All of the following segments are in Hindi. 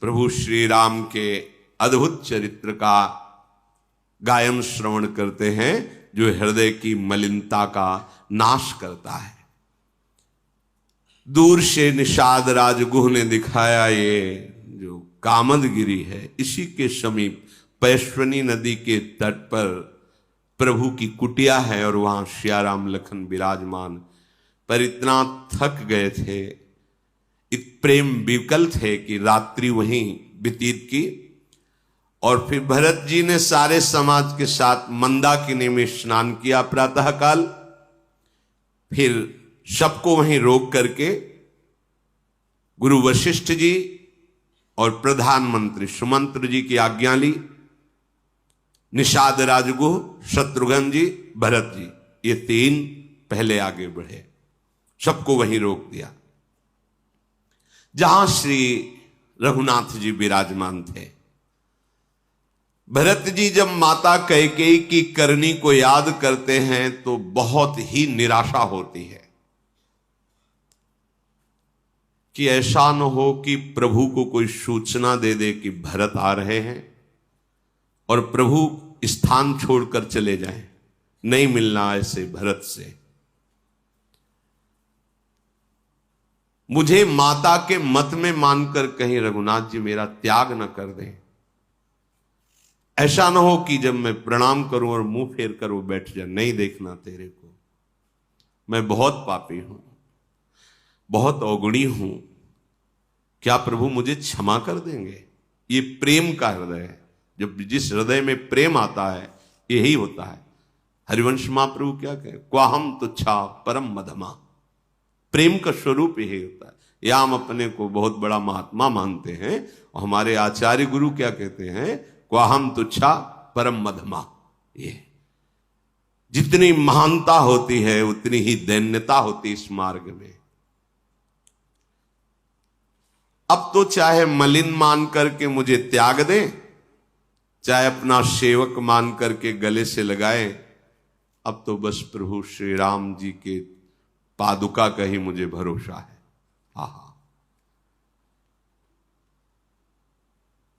प्रभु श्री राम के अद्भुत चरित्र का गायन श्रवण करते हैं, जो हृदय की मलिनता का नाश करता है। दूर से निषाद राजगुह ने दिखाया ये जो कामदगिरी है, इसी के समीप पैश्वनी नदी के तट पर प्रभु की कुटिया है और वहां सियाराम लखन विराजमान। पर इतना थक गए थे, प्रेम विकल थे कि रात्रि वहीं व्यतीत की। और फिर भरत जी ने सारे समाज के साथ मंदाकिनी में स्नान किया प्रातःकाल। फिर सबको वहीं रोक करके गुरु वशिष्ठ जी और प्रधानमंत्री सुमंत्र जी की आज्ञा ली। निषाद राजगुह, शत्रुघ्न जी, भरत जी, ये तीन पहले आगे बढ़े, सबको वहीं रोक दिया जहां श्री रघुनाथ जी विराजमान थे। भरत जी जब माता कैकेयी की करनी को याद करते हैं तो बहुत ही निराशा होती है कि ऐसा न हो कि प्रभु को कोई सूचना दे दे कि भरत आ रहे हैं और प्रभु स्थान छोड़कर चले जाएं, नहीं मिलना ऐसे भरत से। मुझे माता के मत में मानकर कहीं रघुनाथ जी मेरा त्याग न कर दें। ऐसा ना हो कि जब मैं प्रणाम करूं और मुंह फेर कर वो बैठ जाए, नहीं देखना तेरे को, मैं बहुत पापी हूं, बहुत अवगुणी हूं, क्या प्रभु मुझे क्षमा कर देंगे? ये प्रेम का हृदय है। जब जिस हृदय में प्रेम आता है यही होता है। हरिवंश महाप्रभु क्या कहे, क्वाहम तुच्छा परम मधमा। प्रेम का स्वरूप यही होता है। या हम अपने को बहुत बड़ा महात्मा मानते हैं और हमारे आचार्य गुरु क्या कहते हैं, क्वाहम तुच्छा परम मधमा। ये जितनी महानता होती है उतनी ही दैन्यता होती इस मार्ग में। अब तो चाहे मलिन मान करके मुझे त्याग दें, चाहे अपना सेवक मान करके गले से लगाए, अब तो बस प्रभु श्री राम जी के पादुका का ही मुझे भरोसा है। आहा,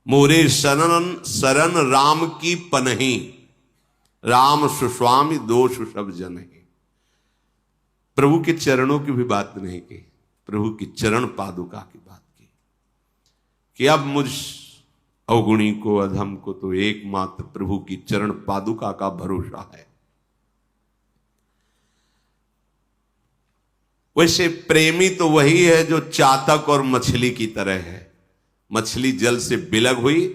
मोरे शरण राम की पनही, राम सुस्वामी दोष सब जनहि। प्रभु के चरणों की भी बात नहीं की, प्रभु की चरण पादुका की बात की कि अब मुझ अवगुणी को, अधम को तो एकमात्र प्रभु की चरण पादुका का भरोसा है। वैसे प्रेमी तो वही है जो चातक और मछली की तरह है। मछली जल से बिलग हुई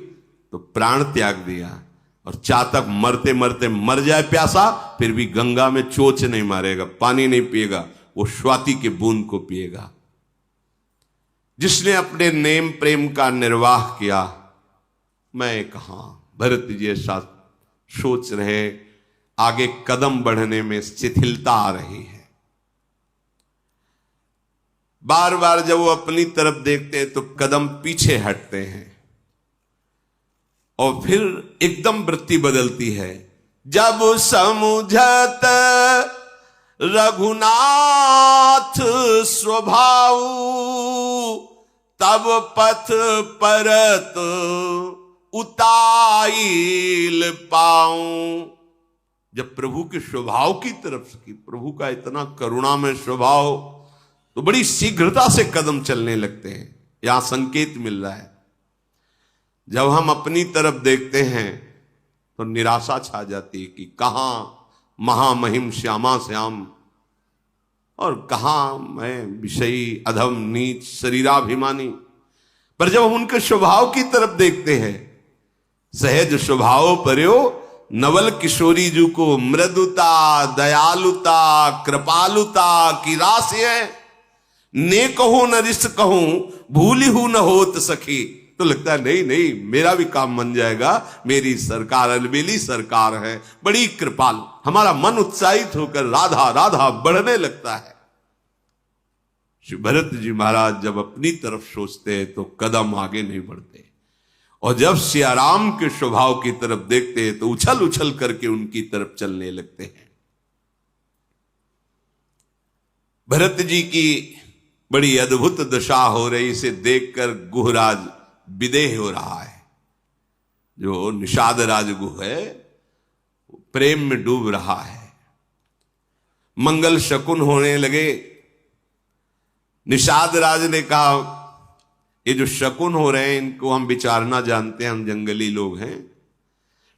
तो प्राण त्याग दिया, और चातक मरते मरते मर जाए प्यासा फिर भी गंगा में चोच नहीं मारेगा, पानी नहीं पिएगा, वो स्वाति के बूंद को पिएगा। जिसने अपने नेम प्रेम का निर्वाह किया, मैं कहां, भरत जी ऐसा सोच रहे, आगे कदम बढ़ने में शिथिलता आ रही है। बार बार जब वो अपनी तरफ देखते हैं तो कदम पीछे हटते हैं और फिर एकदम वृत्ति बदलती है। जब समुझत रघुनाथ स्वभाव, तब पथ परत उताइल पाऊं। जब प्रभु के स्वभाव की तरफ से, प्रभु का इतना करुणामय स्वभाव, तो बड़ी शीघ्रता से कदम चलने लगते हैं। यहां संकेत मिल रहा है। जब हम अपनी तरफ देखते हैं तो निराशा छा जाती है कि कहां महामहिम श्यामा श्याम, और कहां मैं विषयी अधम नीच शरीराभिमानी। पर जब हम उनके स्वभाव की तरफ देखते हैं, सहज स्वभाव पर्यो नवल किशोरी जी को मृदुता, दयालुता, कृपालुता की राशि है। ने कहूं न रिस कहूं, भूली हूं न होत सखी। तो लगता है नहीं नहीं, मेरा भी काम बन जाएगा, मेरी सरकार अलबेली सरकार है, बड़ी कृपालु। हमारा मन उत्साहित होकर राधा राधा बढ़ने लगता है। श्री भरत जी महाराज जब अपनी तरफ सोचते हैं तो कदम आगे नहीं बढ़ते, और जब सियाराम के स्वभाव की तरफ देखते हैं तो उछल उछल करके उनकी तरफ चलने लगते हैं। भरत जी की बड़ी अद्भुत दशा हो रही, इसे देखकर गुहराज विदेह हो रहा है। जो निषाद राजगु है प्रेम में डूब रहा है। मंगल शकुन होने लगे। निषाद राज ने कहा ये जो शकुन हो रहे हैं इनको हम विचारना जानते हैं, हम जंगली लोग हैं।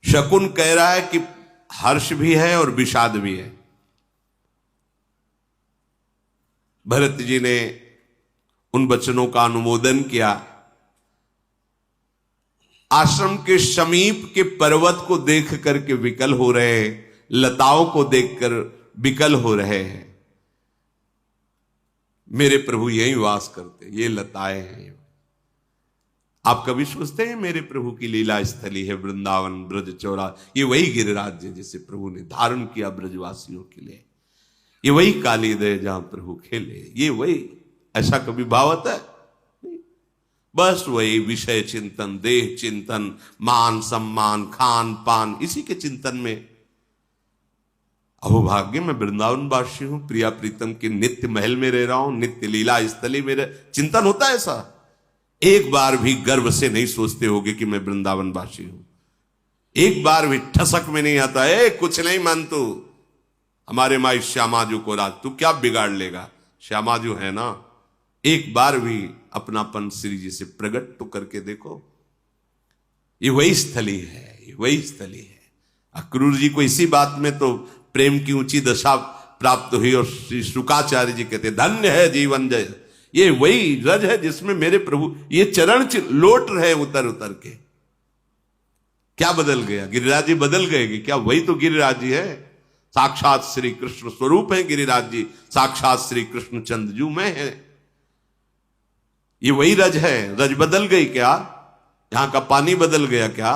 शकुन कह रहा है कि हर्ष भी है और विषाद भी है। भरत जी ने उन वचनों का अनुमोदन किया। आश्रम के समीप के पर्वत को देख करके विकल हो रहे हैं, लताओं को देखकर विकल हो रहे हैं। मेरे प्रभु यहीं वास करते, ये लताएं हैं। आप कभी सोचते हैं मेरे प्रभु की लीला स्थली है वृंदावन ब्रज चौरा, ये वही गिरिराज है जिसे प्रभु ने धारण किया ब्रजवासियों के लिए। ये वही कालीदय जहां प्रभु खेले, ये वही। ऐसा कभी भाव आता है? बस वही विषय चिंतन, देह चिंतन, मान सम्मान, खान पान, इसी के चिंतन में। अहोभाग्य मैं वृंदावन वासी हूं, प्रिया प्रीतम के नित्य महल में रह रहा हूं, नित्य लीला स्थली मेरा चिंतन होता है। ऐसा एक बार भी गर्व से नहीं सोचते होगे कि मैं वृंदावन वासी हूं। एक बार भी ठसक में नहीं आता है कुछ नहीं मान तू, हमारे माई श्यामाजू को राज तू क्या बिगाड़ लेगा, श्यामाजू है ना। एक बार भी अपनापन श्री जी से प्रकट तो करके देखो। ये वही स्थली है, ये वही स्थली है। अक्रूर जी को इसी बात में तो प्रेम की ऊंची दशा प्राप्त हुई और श्री शुकाचार्य जी कहते धन्य है जीवन जय। ये वही रज है जिसमें मेरे प्रभु ये चरण लोट रहे उतर उतर के। क्या बदल गया? गिरिराज जी बदल गए कि क्या? वही तो गिरिराज जी है, साक्षात श्री कृष्ण स्वरूप है गिरिराज जी, साक्षात श्री कृष्ण चंद्रजू में है। ये वही रज है। रज बदल गई क्या? यहां का पानी बदल गया क्या?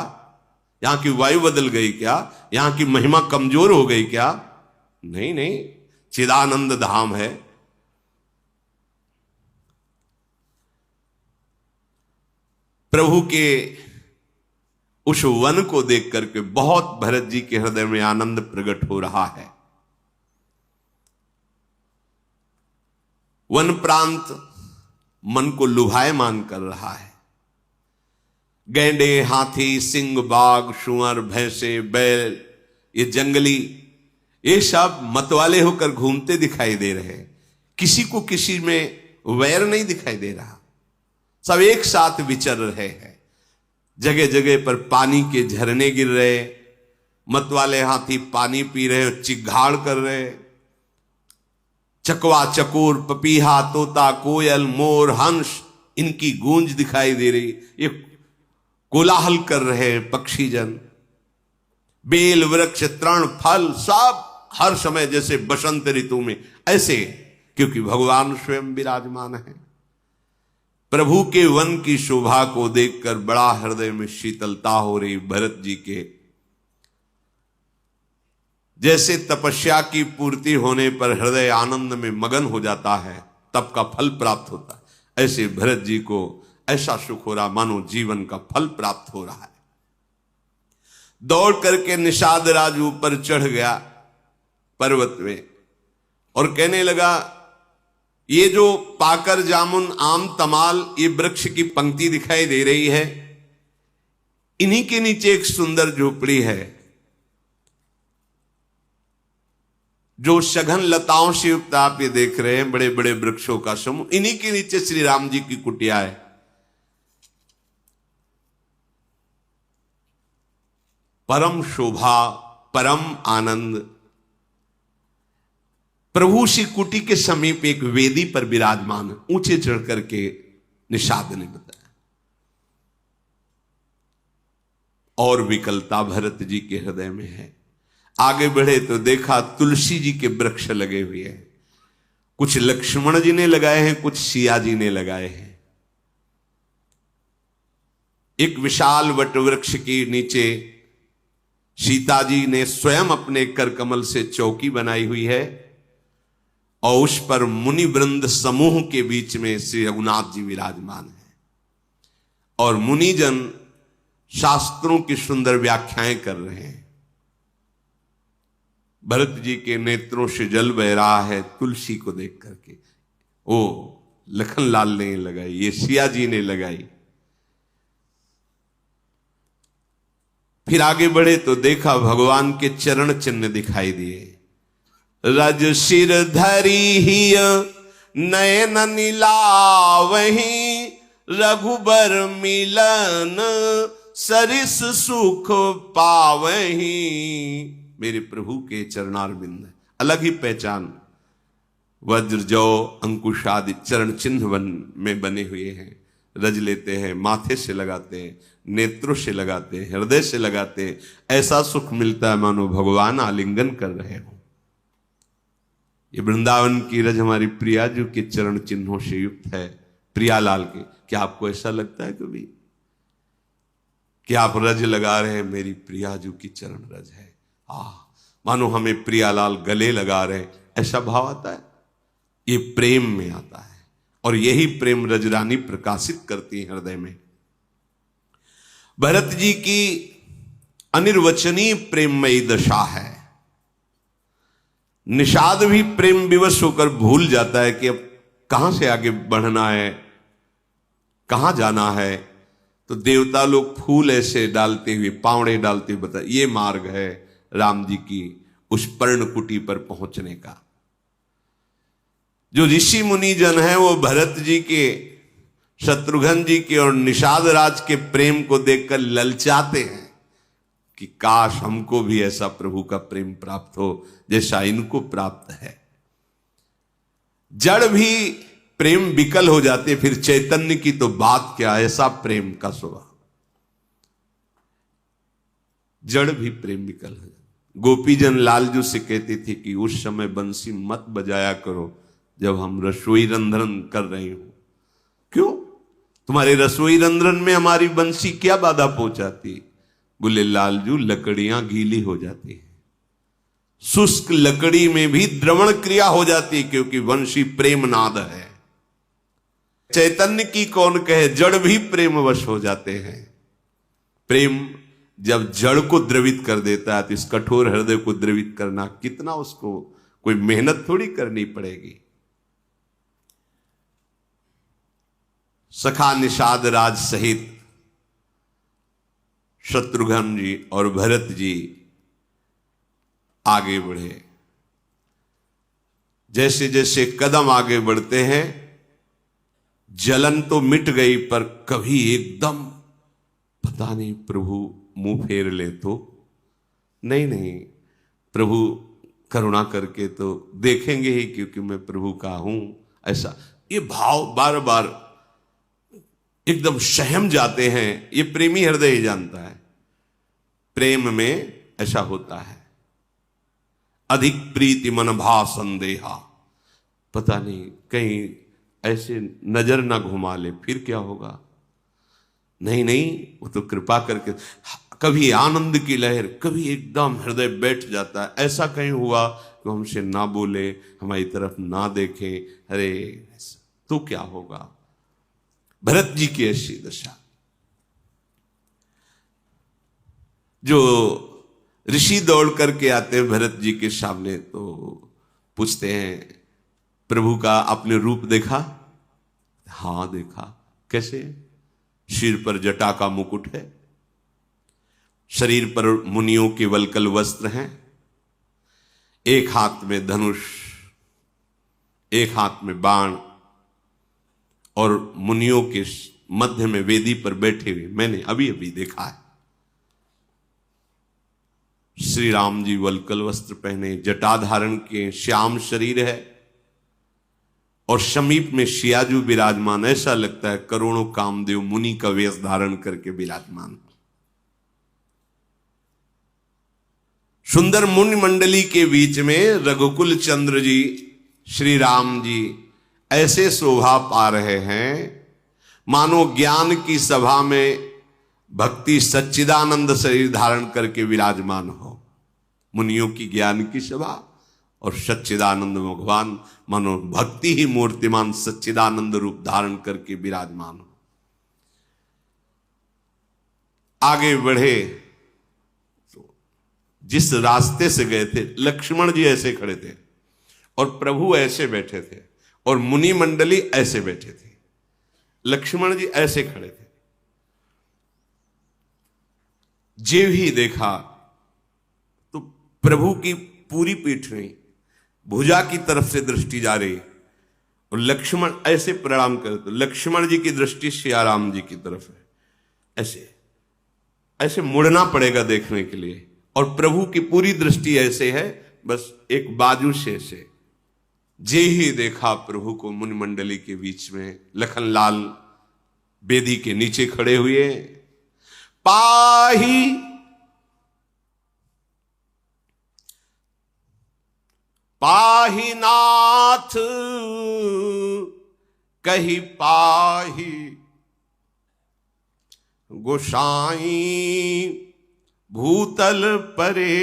यहां की वायु बदल गई क्या? यहां की महिमा कमजोर हो गई क्या? नहीं नहीं, चिदानंद धाम है। प्रभु के उस वन को देख करके बहुत भरत जी के हृदय में आनंद प्रकट हो रहा है। वन प्रांत मन को लुभायमान कर रहा है। गैंडे, हाथी, सिंह, बाघ, शुअर, भैंसे, बैल, ये जंगली, ये सब मतवाले होकर घूमते दिखाई दे रहे हैं। किसी को किसी में वैर नहीं दिखाई दे रहा, सब एक साथ विचर रहे हैं। जगह जगह पर पानी के झरने गिर रहे, मतवाले हाथी पानी पी रहे, चिघाड़ कर रहे। चकवा, चकोर, पपीहा, तोता, कोयल, मोर, हंस, इनकी गूंज दिखाई दे रही। ये कोलाहल कर रहे हैं पक्षी जन। बेल, वृक्ष, तृण, फल सब हर समय जैसे बसंत ऋतु में ऐसे, क्योंकि भगवान स्वयं विराजमान है। प्रभु के वन की शोभा को देखकर बड़ा हृदय में शीतलता हो रही भरत जी के। जैसे तपस्या की पूर्ति होने पर हृदय आनंद में मगन हो जाता है, तप का फल प्राप्त होता है, ऐसे भरत जी को ऐसा सुख हो रहा मानो जीवन का फल प्राप्त हो रहा है। दौड़ करके निषाद राज ऊपर चढ़ गया पर्वत में और कहने लगा, ये जो पाकर, जामुन, आम, तमाल, ये वृक्ष की पंक्ति दिखाई दे रही है, इन्हीं के नीचे एक सुंदर झोपड़ी है जो सघन लताओं से युक्त आप ये देख रहे हैं, बड़े बड़े वृक्षों का समूह, इन्हीं के नीचे श्री राम जी की कुटिया है। परम शोभा, परम आनंद। प्रभु श्री कुटी के समीप एक वेदी पर विराजमान, ऊंचे चढ़ करके निषाद ने बताया। और विकलता भरत जी के हृदय में है। आगे बढ़े तो देखा तुलसी जी के वृक्ष लगे हुए हैं, कुछ लक्ष्मण जी ने लगाए हैं, कुछ सिया जी ने लगाए हैं। एक विशाल वट वृक्ष के नीचे सीता जी ने स्वयं अपने कर कमल से चौकी बनाई हुई है और उस पर मुनि वृंद समूह के बीच में श्री रघुनाथ जी विराजमान है और मुनिजन शास्त्रों की सुंदर व्याख्याएं कर रहे हैं। भरत जी के नेत्रों से जल बह रहा है तुलसी को देख करके। ओ लखनलाल ने लगाई, ये सिया जी ने लगाई। फिर आगे बढ़े तो देखा भगवान के चरण चिन्ह दिखाई दिए। रज सिर धरी ही नयन नीलावही, रघुबर मिलन सरिस सुख पावही। मेरे प्रभु के चरणारविंद, अलग ही पहचान। वज्र जौ अंकुश आदि चरण चिन्ह में बने हुए हैं। रज लेते हैं, माथे से लगाते हैं, नेत्रों से लगाते हैं, हृदय से लगाते हैं, ऐसा सुख मिलता है मानो भगवान आलिंगन कर रहे हो। ये वृंदावन की रज हमारी प्रिया जी के चरण चिन्हों से युक्त है, प्रियालाल के। क्या आपको ऐसा लगता है कभी कि आप रज लगा रहे हैं, मेरी प्रिया जी की चरण रज है, मानो हमें प्रियालाल गले लगा रहे हैं, ऐसा भाव आता है। ये प्रेम में आता है, और यही प्रेम रजरानी प्रकाशित करती है हृदय में। भरत जी की अनिर्वचनीय प्रेममयी दशा है। निषाद भी प्रेम विवश होकर भूल जाता है कि अब कहां से आगे बढ़ना है, कहां जाना है। तो देवता लोग फूल ऐसे डालते हुए, पावड़े डालते हुए बताए ये मार्ग है राम जी की उस पर्णकुटी पर पहुंचने का। जो ऋषि मुनि जन है वो भरत जी के, शत्रुघ्न जी के और निषाद राज के प्रेम को देखकर ललचाते हैं कि काश हमको भी ऐसा प्रभु का प्रेम प्राप्त हो जैसा इनको प्राप्त है। जड़ भी प्रेम विकल हो जाते, फिर चैतन्य की तो बात क्या, ऐसा प्रेम का स्वभाव। जड़ भी प्रेम विकल हो जाते। गोपीजन लालजू से कहती थी कि उस समय बंसी मत बजाया करो जब हम रसोई रंध्रन कर रहे हो। क्यों? तुम्हारे रसोई रंध्रन में हमारी बंसी क्या बाधा पहुंचाती? बोले लालजू लकड़ियां गीली हो जाती है, शुष्क लकड़ी में भी द्रवण क्रिया हो जाती है, क्योंकि वंशी प्रेम नाद है। चैतन्य की कौन कहे, जड़ भी प्रेमवश हो जाते हैं। प्रेम जब जड़ को द्रवित कर देता है तो इस कठोर हृदय को द्रवित करना कितना, उसको कोई मेहनत थोड़ी करनी पड़ेगी। सखा निषाद राज सहित शत्रुघ्न जी और भरत जी आगे बढ़े। जैसे जैसे कदम आगे बढ़ते हैं, जलन तो मिट गई, पर कभी एकदम पता नहीं प्रभु मुंह फेर ले तो नहीं, प्रभु करुणा करके तो देखेंगे ही, क्योंकि मैं प्रभु का हूं, ऐसा ये भाव बार बार एकदम सहम जाते हैं। ये प्रेमी हृदय ही जानता है, प्रेम में ऐसा होता है। अधिक प्रीति मन भा संदेहा, पता नहीं कहीं ऐसे नजर ना घुमा ले, फिर क्या होगा। नहीं, वो तो कृपा करके, कभी आनंद की लहर, कभी एकदम हृदय बैठ जाता है। ऐसा कहीं हुआ कि हमसे ना बोले, हमारी तरफ ना देखे, अरे तो क्या होगा। भरत जी की ऐसी दशा। जो ऋषि दौड़ करके आते हैं भरत जी के सामने, तो पूछते हैं प्रभु का आपने रूप देखा? हां देखा। कैसे? सिर पर जटा का मुकुट है, शरीर पर मुनियों के वलकल वस्त्र हैं, एक हाथ में धनुष, एक हाथ में बाण, और मुनियों के मध्य में वेदी पर बैठे हुए मैंने अभी अभी देखा है। श्री राम जी वलकल वस्त्र पहने, जटा धारण किए, श्याम शरीर है, और समीप में शियाजू विराजमान। ऐसा लगता है करोड़ों कामदेव मुनि का वेश धारण करके विराजमान। सुंदर मुनि मंडली के बीच में रघुकुल चंद्र जी, श्री राम जी ऐसे शोभा पा रहे हैं मानो ज्ञान की सभा में भक्ति सच्चिदानंद शरीर धारण करके विराजमान हो। मुनियों की ज्ञान की सभा और सच्चिदानंद भगवान मानो भक्ति ही मूर्तिमान सच्चिदानंद रूप धारण करके विराजमान हो। आगे बढ़े तो जिस रास्ते से गए थे, लक्ष्मण जी ऐसे खड़े थे और प्रभु ऐसे बैठे थे, और मुनि मंडली ऐसे बैठे थे। लक्ष्मण जी ऐसे खड़े थे। जे भी देखा तो प्रभु की पूरी पीठ में भुजा की तरफ से दृष्टि जा रही और लक्ष्मण ऐसे प्रणाम करे तो लक्ष्मण जी की दृष्टि सियाराम जी की तरफ है। ऐसे ऐसे मुड़ना पड़ेगा देखने के लिए, और प्रभु की पूरी दृष्टि ऐसे है, बस एक बाजू से ऐसे। जे ही देखा प्रभु को मुनि मंडली के बीच में लखनलाल बेदी के नीचे खड़े हुए। पाही पाही नाथ कही पाही गोसाई भूतल परे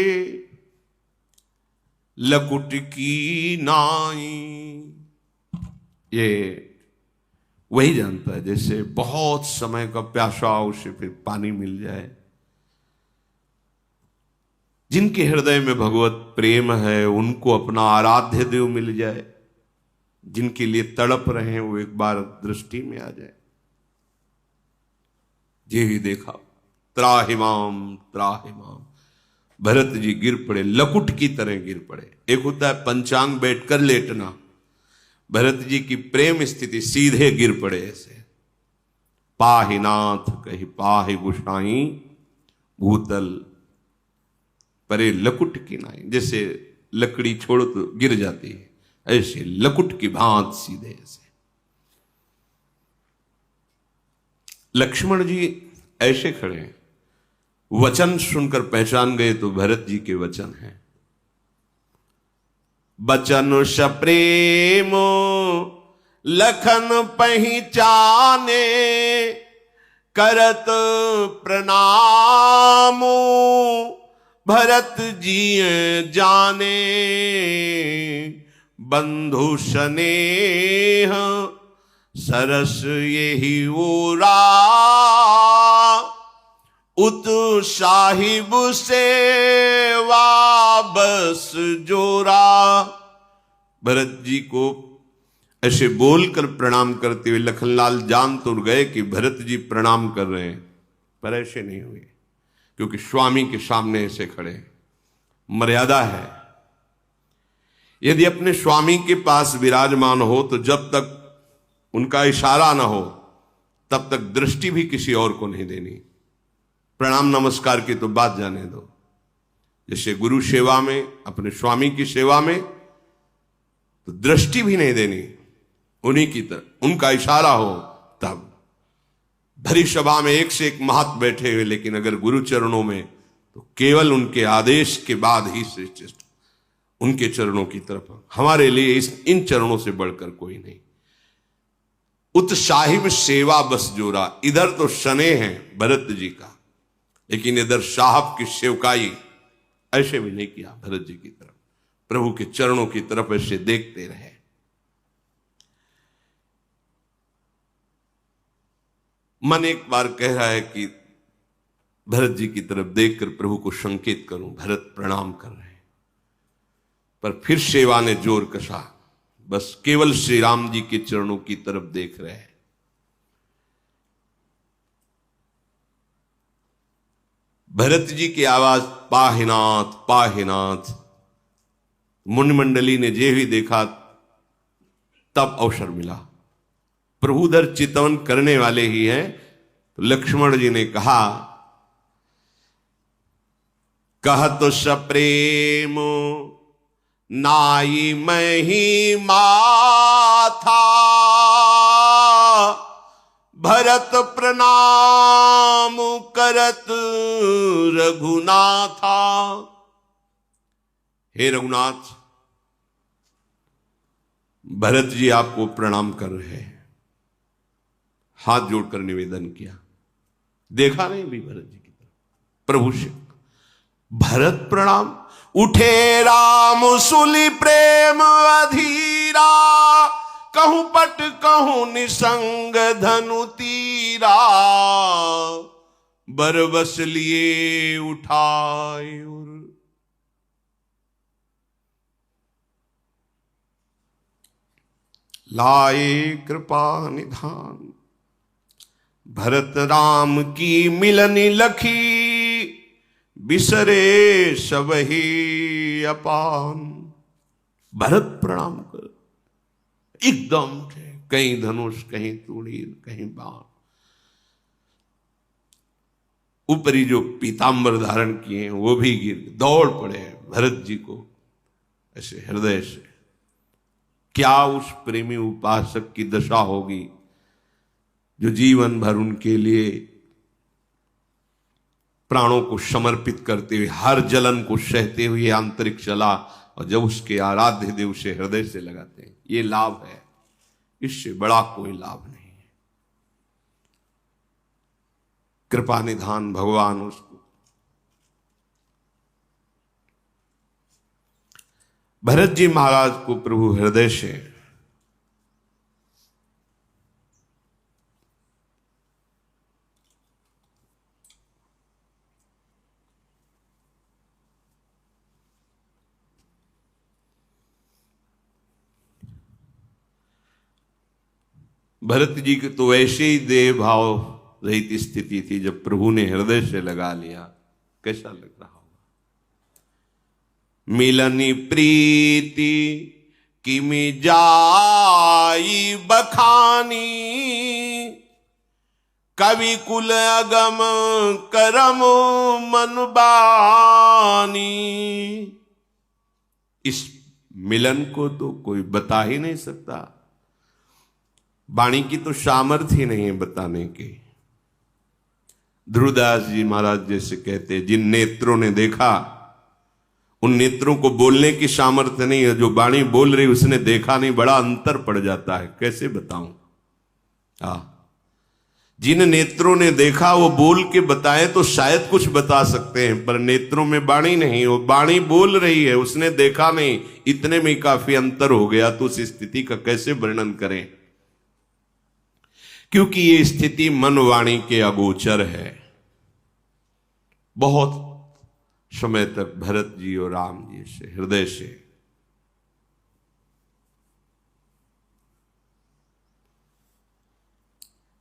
लकुट की नाई। ये वही जानता है, जैसे बहुत समय का प्यासा हो उसे फिर पानी मिल जाए। जिनके हृदय में भगवत प्रेम है उनको अपना आराध्य देव मिल जाए, जिनके लिए तड़प रहे हैं वो एक बार दृष्टि में आ जाए। ये ही देखा त्राहिमाम त्राहिमाम, भरत जी गिर पड़े, लकुट की तरह गिर पड़े। एक होता है पंचांग बैठकर लेटना, भरत जी की प्रेम स्थिति सीधे गिर पड़े ऐसे। पाहि नाथ कही पाहि गोसाई भूतल परे लकुट की नाई। जैसे लकड़ी छोड़ो तो गिर जाती है, ऐसे लकुट की भांत सीधे ऐसे। लक्ष्मण जी ऐसे खड़े हैं, वचन सुनकर पहचान गए तो भरत जी के वचन हैं। बचन सप्रेम लखन पहचाने करत प्रणाम भरत जी जाने बंधु स्नेह सरस यही ओरा उत साहिब सेवा बस जोरा। भरत जी को ऐसे बोलकर प्रणाम करते हुए लखनलाल जान तो गए कि भरत जी प्रणाम कर रहे हैं, पर ऐसे नहीं हुए क्योंकि स्वामी के सामने ऐसे खड़े। मर्यादा है, यदि अपने स्वामी के पास विराजमान हो तो जब तक उनका इशारा ना हो तब तक दृष्टि भी किसी और को नहीं देनी। प्रणाम नमस्कार की तो बात जाने दो। जैसे गुरु सेवा में, अपने स्वामी की सेवा में तो दृष्टि भी नहीं देनी, उन्हीं की तरफ उनका इशारा हो तब। भरी सभा में एक से एक महत बैठे हुए, लेकिन अगर गुरु चरणों में तो केवल उनके आदेश के बाद ही श्रेष्ठ उनके चरणों की तरफ। हमारे लिए इन चरणों से बढ़कर कोई नहीं। उत साहिब सेवा बस जोरा, इधर तो स्नेह है भरत जी का, लेकिन इधर साहब की सेवकाई ऐसे भी नहीं किया। भरत जी की तरफ, प्रभु के चरणों की तरफ ऐसे देखते रहे। मन एक बार कह रहा है कि भरत जी की तरफ देखकर प्रभु को संकेत करूं, भरत प्रणाम कर रहे हैं, पर फिर सेवा ने जोर कसा, बस केवल श्री राम जी के चरणों की तरफ देख रहे हैं। भरत जी की आवाज पाहिनाथ पाहिनाथ, मुनि मंडली ने जे भी देखा तब अवसर मिला। प्रभु उधर चितवन करने वाले ही हैं, तो लक्ष्मण जी ने कहा, कह तो सप्रेम नाई मही माथा भरत प्रणाम करत रघुनाथा। हे रघुनाथ, भरत जी आपको प्रणाम कर रहे हैं। हाथ जोड़कर निवेदन किया, देखा नहीं भी भरत जी की तरफ, प्रभु से भरत प्रणाम। उठे राम सुली प्रेम अधीरा, कहूं पट कहूं निसंग धनु तीरा, बरबस लिए उठाए और लाए कृपा निधान। भरत राम की मिलनी लखी, बिसरे सब ही अपान। भरत प्रणाम कर, एकदम थे, कहीं धनुष, कहीं तूणीर, कहीं बाण, ऊपरी जो पीतांबर धारण किए हैं वो भी गिर दौड़ पड़े भरत जी को ऐसे हृदय से। क्या उस प्रेमी उपासक की दशा होगी जो जीवन भर उनके लिए प्राणों को समर्पित करते हुए, हर जलन को सहते हुए आंतरिक चला, और जब उसके आराध्य देव से हृदय से लगाते हैं। ये लाभ है, इससे बड़ा कोई लाभ नहीं है। कृपा निधान भगवान उसको भरत जी महाराज को प्रभु हृदय से भरत जी की तो ऐसे ही देह भाव रहित स्थिति थी, जब प्रभु ने हृदय से लगा लिया कैसा लग रहा होगा। मिलनी प्रीति किमि जाई बखानी, कवि कुल अगम करम मन बानी। इस मिलन को तो कोई बता ही नहीं सकता, वाणी की तो सामर्थ्य ही नहीं है बताने की। ध्रुवदास जी महाराज जैसे कहते हैं, जिन नेत्रों ने देखा उन नेत्रों को बोलने की सामर्थ्य नहीं है, जो वाणी बोल रही उसने देखा नहीं, बड़ा अंतर पड़ जाता है। कैसे बताऊं? जिन नेत्रों ने देखा वो बोल के बताएं तो शायद कुछ बता सकते हैं, पर नेत्रों में वाणी नहीं, वो वाणी बोल रही है, उसने देखा नहीं, इतने में काफी अंतर हो गया। तो उस स्थिति का कैसे वर्णन करें, क्योंकि ये स्थिति मन वाणी के अगोचर है। बहुत समय तक भरत जी और राम जी से हृदय से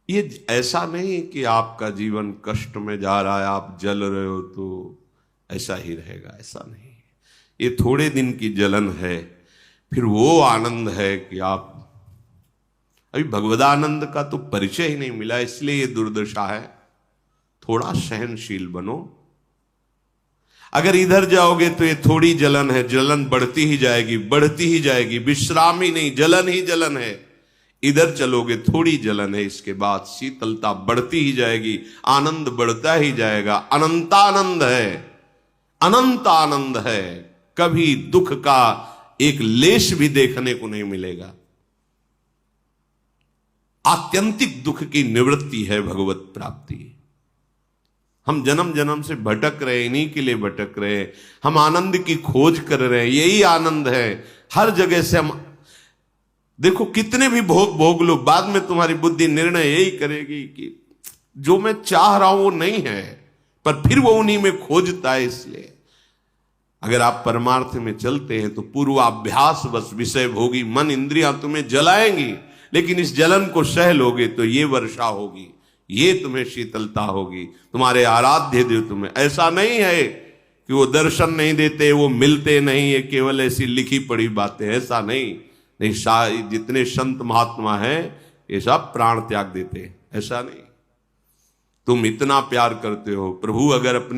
ये ऐसा नहीं कि आपका जीवन कष्ट में जा रहा है, आप जल रहे हो तो ऐसा ही रहेगा, ऐसा नहीं। ये थोड़े दिन की जलन है, फिर वो आनंद है कि आप अभी भगवदानंद का तो परिचय ही नहीं मिला, इसलिए ये दुर्दशा है। थोड़ा सहनशील बनो। अगर इधर जाओगे तो ये थोड़ी जलन है, जलन बढ़ती ही जाएगी, बढ़ती ही जाएगी, विश्राम ही नहीं, जलन ही जलन है। इधर चलोगे थोड़ी जलन है, इसके बाद शीतलता बढ़ती ही जाएगी, आनंद बढ़ता ही जाएगा। अनंतानंद है, अनंत आनंद है, कभी दुख का एक लेश भी देखने को नहीं मिलेगा। आत्यंतिक दुख की निवृत्ति है भगवत प्राप्ति। हम जन्म जन्म से भटक रहे, इन्हीं के लिए भटक रहे, हम आनंद की खोज कर रहे हैं, यही आनंद है। हर जगह से हम देखो, कितने भी भोग भोग लो, बाद में तुम्हारी बुद्धि निर्णय यही करेगी कि जो मैं चाह रहा हूं वो नहीं है, पर फिर वो उन्हीं में खोजता है। इसलिए अगर आप परमार्थ में चलते हैं तो पूर्वाभ्यास बस विषय भोगी मन इंद्रियां तुम्हें जलाएंगी, लेकिन इस जलन को सह लोगे तो ये वर्षा होगी, ये तुम्हें शीतलता होगी, तुम्हारे आराध्य देव तुम्हें। ऐसा नहीं है कि वो दर्शन नहीं देते, वो मिलते नहीं, है केवल ऐसी लिखी पड़ी बातें, ऐसा नहीं। जितने संत महात्मा हैं ये सब प्राण त्याग देते हैं, ऐसा नहीं। तुम इतना प्यार करते हो, प्रभु अगर अपनी